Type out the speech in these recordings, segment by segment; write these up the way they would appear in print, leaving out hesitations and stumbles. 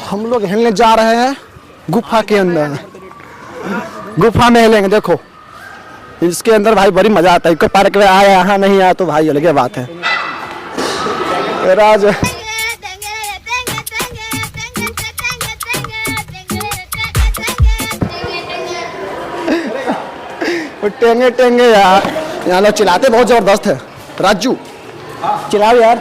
हम लोग हिलने जा रहे हैं गुफा के अंदर। गुफा में हिलेंगे। देखो इसके अंदर भाई बड़ी मजा आता है। इको पार्क में आया यहाँ नहीं आया तो भाई अलग बात है। राज टेंगे टेंगे यार, यहाँ लोग चिल्लाते बहुत जबरदस्त है। राजू चिल्लाओ यार।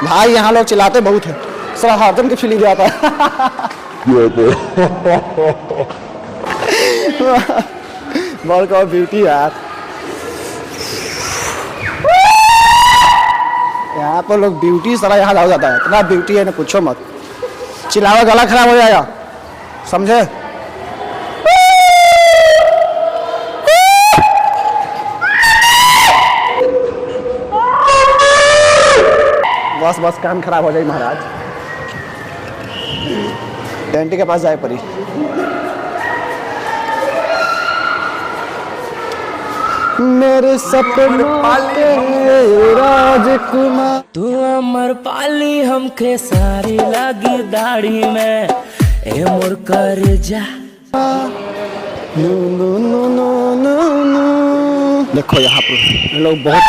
भाई यहाँ लोग चिल्लाते बहुत है। सारा हरदम की फीलिंग आता है। बहुत का ब्यूटी यार। यहाँ पर लोग ब्यूटी सारा यहाँ हो जाता है। इतना ब्यूटी है ना पूछो मत। चिल्लावा गला खराब हो जाएगा, समझे। बस बस कान खराब हो जाए महाराज। टेंटी के पास जाए परी। मेरे सपनों के राजकुमार तू अमर पाली हमके सारी लगी दाढ़ी में ए मोर कर जा। No no no no no no. देखो यहाँ पर लोग बहुत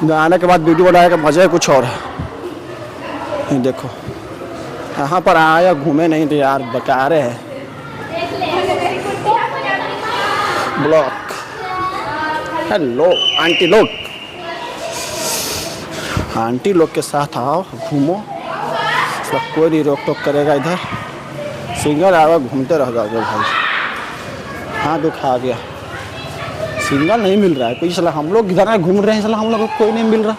लोग आने के बाद वीडियो बनाने का मजा है कुछ और है। देखो यहाँ पर आया घूमे नहीं थे यार, बकारे है ब्लॉक। हेलो आंटी लोग, आंटी लोग के साथ आओ घूमो, सब कोई नहीं रोक टोक करेगा। इधर सिंगल आओ घूमते रह जाओगे भाई। हाँ दुखा गया, सिंगल नहीं मिल रहा है कोई। साला हम लोग इधर घूम रहे हैं, साला हम लोग को कोई नहीं मिल रहा।